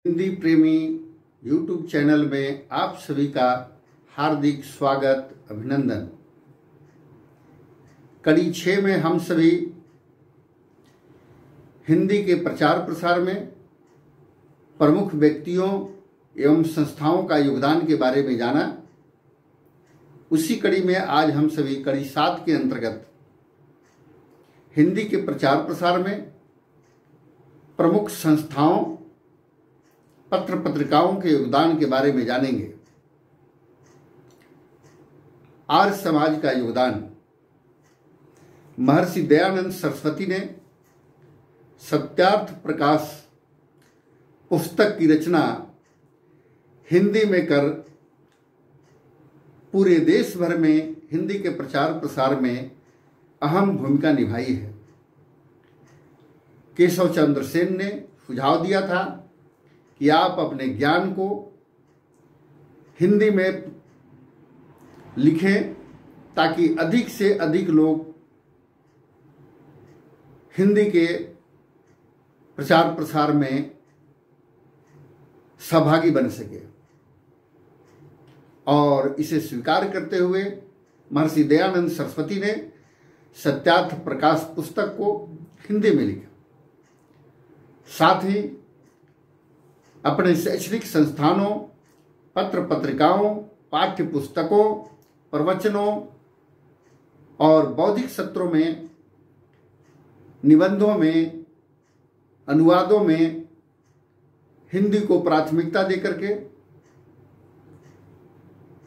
हिंदी प्रेमी YouTube channel में आप सभी का हार्दिक स्वागत अभिनंदन। कड़ी 6 में हम सभी हिंदी के प्रचार प्रसार में प्रमुख व्यक्तियों एवं संस्थाओं का योगदान के बारे में जाना। उसी कड़ी में आज हम सभी कड़ी 7 के अंतर्गत हिंदी के प्रचार प्रसार में प्रमुख संस्थाओं पत्र पत्रिकाओं के योगदान के बारे में जानेंगे। आर्य समाज का योगदान। महर्षि दयानंद सरस्वती ने सत्यार्थ प्रकाश पुस्तक की रचना हिंदी में कर पूरे देश भर में हिंदी के प्रचार प्रसार में अहम भूमिका निभाई है। केशव चंद्र सेन ने सुझाव दिया था कि आप अपने ज्ञान को हिंदी में लिखें ताकि अधिक से अधिक लोग हिंदी के प्रचार प्रसार में सहभागी बन सके। और इसे स्वीकार करते हुए महर्षि दयानंद सरस्वती ने सत्यार्थ प्रकाश पुस्तक को हिंदी में लिखा। साथ ही अपने शैक्षणिक संस्थानों, पत्र पत्रिकाओं, पाठ्य पुस्तकों, प्रवचनों और बौद्धिक सत्रों में, निबंधों में, अनुवादों में हिंदी को प्राथमिकता देकर के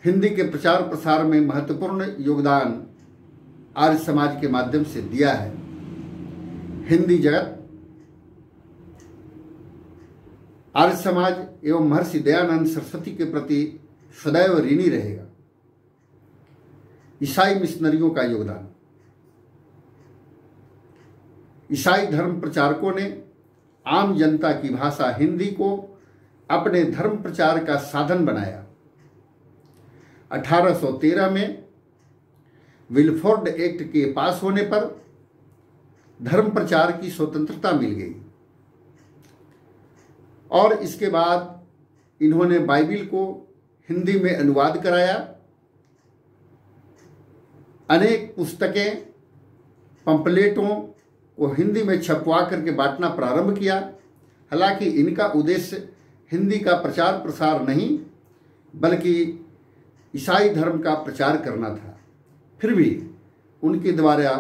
हिंदी के प्रचार प्रसार में महत्वपूर्ण योगदान आर्य समाज के माध्यम से दिया है। हिंदी जगत आर्य समाज एवं महर्षि दयानंद सरस्वती के प्रति सदैव ऋणी रहेगा। ईसाई मिशनरियों का योगदान। ईसाई धर्म प्रचारकों ने आम जनता की भाषा हिंदी को अपने धर्म प्रचार का साधन बनाया। 1813 में विलफोर्ड एक्ट के पास होने पर धर्म प्रचार की स्वतंत्रता मिल गई और इसके बाद इन्होंने बाइबिल को हिंदी में अनुवाद कराया। अनेक पुस्तकें, पंपलेटों को हिंदी में छपवा करके बांटना प्रारंभ किया। हालांकि इनका उद्देश्य हिंदी का प्रचार प्रसार नहीं बल्कि ईसाई धर्म का प्रचार करना था। फिर भी उनके द्वारा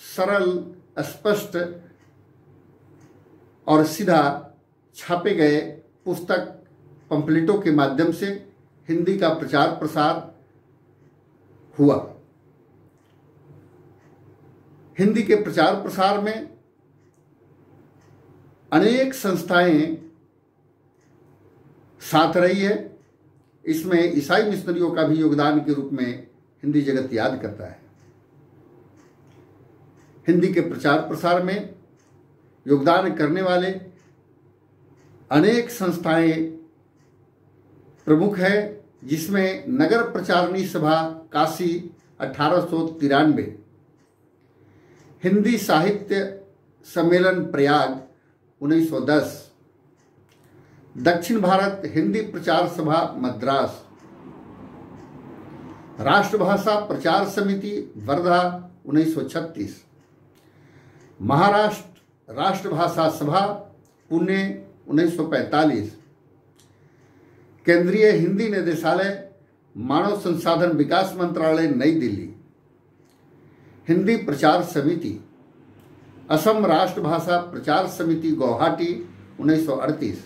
सरल, स्पष्ट और सीधा छापे गए पुस्तक, पंपलेटों के माध्यम से हिंदी का प्रचार प्रसार हुआ। हिंदी के प्रचार प्रसार में अनेक संस्थाएं साथ रही है। इसमें ईसाई मिशनरियों का भी योगदान के रूप में हिंदी जगत याद करता है। हिंदी के प्रचार प्रसार में योगदान करने वाले अनेक संस्थाएं प्रमुख है, जिसमें नगर प्रचारणी सभा काशी 1893, हिंदी साहित्य सम्मेलन प्रयाग 1910, दक्षिण भारत हिंदी प्रचार सभा मद्रास, राष्ट्रभाषा प्रचार समिति वर्धा 1936, महाराष्ट्र राष्ट्रभाषा सभा पुणे 1945, केंद्रीय हिंदी निदेशालय मानव संसाधन विकास मंत्रालय नई दिल्ली, हिंदी प्रचार समिति असम राष्ट्रभाषा प्रचार समिति गुवाहाटी 1938,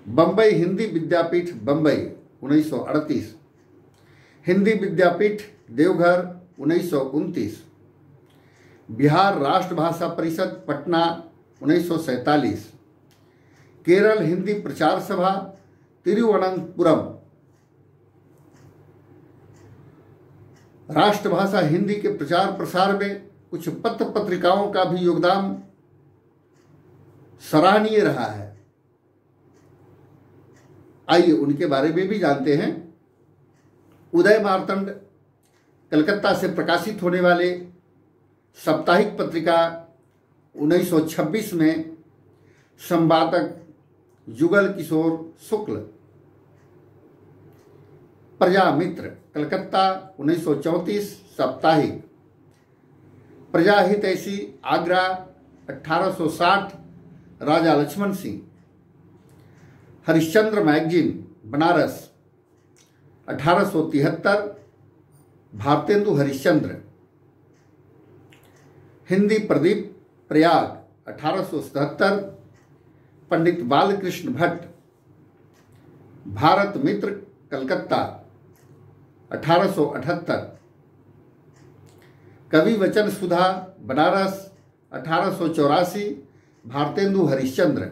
बम्बई हिंदी विद्यापीठ बम्बई 1938, हिंदी विद्यापीठ देवघर 1929, बिहार राष्ट्रभाषा परिषद पटना 1947, केरल हिंदी प्रचार सभा तिरुवनंतपुरम, राष्ट्रभाषा हिंदी के प्रचार प्रसार में कुछ पत्र पत्रिकाओं का भी योगदान सराहनीय रहा है। आइए उनके बारे में भी जानते हैं। उदय मार्तंड कलकत्ता से प्रकाशित होने वाले साप्ताहिक पत्रिका 1926 में संपादक जुगल किशोर शुक्ल। प्रजामित्र कलकत्ता 1934 साप्ताहिक। प्रजाहितैषी आगरा 1860 राजा लक्ष्मण सिंह। हरिश्चंद्र मैगजीन बनारस 1873 भारतेंदु हरिश्चंद्र। हिंदी प्रदीप प्रयाग 1877 पंडित बालकृष्ण भट्ट। भारत मित्र कलकत्ता 1878। कवि वचन सुधा बनारस 1884 भारतेंदु हरिश्चंद्र।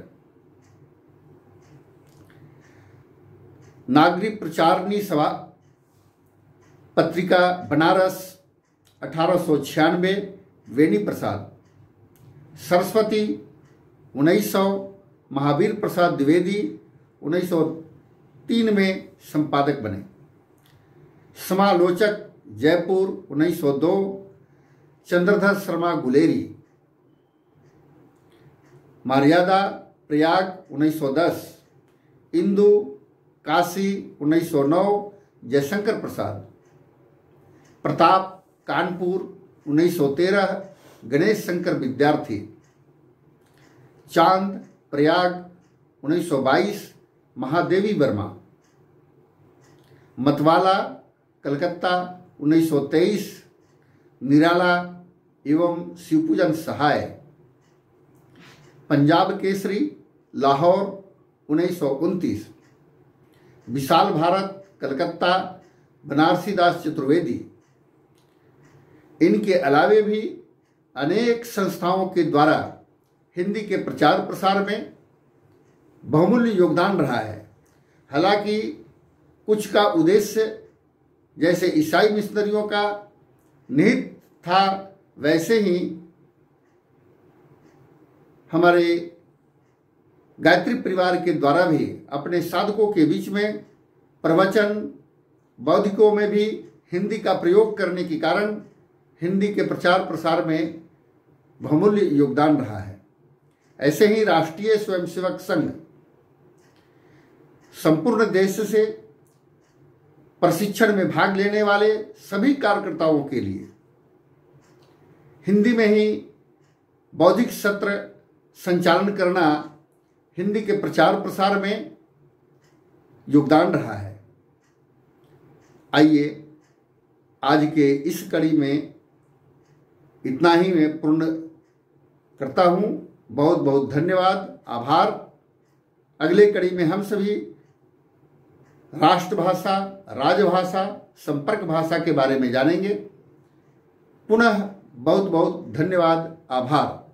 नागरिक प्रचारणी सभा पत्रिका बनारस 1896 वेणी प्रसाद। सरस्वती 1900 महावीर प्रसाद द्विवेदी 1903 में संपादक बने। समालोचक जयपुर 1902 चंद्रधर शर्मा गुलेरी। मर्यादा प्रयाग 1910 इंदु काशी 1909 जयशंकर प्रसाद। प्रताप कानपुर 1913 गणेश शंकर विद्यार्थी। चांद प्रयाग 1922 महादेवी वर्मा। मतवाला कलकत्ता 1923 निराला एवं शिवपूजन सहाय। पंजाब केसरी लाहौर 1929। विशाल भारत कलकत्ता बनारसी दास चतुर्वेदी। इनके अलावे भी अनेक संस्थाओं के द्वारा हिंदी के प्रचार प्रसार में बहुमूल्य योगदान रहा है। हालांकि कुछ का उद्देश्य जैसे ईसाई मिशनरियों का निहित था, वैसे ही हमारे गायत्री परिवार के द्वारा भी अपने साधकों के बीच में प्रवचन बौद्धिकों में भी हिंदी का प्रयोग करने के कारण हिंदी के प्रचार प्रसार में बहुमूल्य योगदान रहा है। ऐसे ही राष्ट्रीय स्वयंसेवक संघ संपूर्ण देश से प्रशिक्षण में भाग लेने वाले सभी कार्यकर्ताओं के लिए हिंदी में ही बौद्धिक सत्र संचालन करना हिंदी के प्रचार प्रसार में योगदान रहा है। आइए आज के इस कड़ी में इतना ही मैं पूर्ण करता हूँ। बहुत बहुत धन्यवाद, आभार। अगले कड़ी में हम सभी राष्ट्रभाषा, राजभाषा, संपर्क भाषा के बारे में जानेंगे। पुनः बहुत बहुत धन्यवाद, आभार।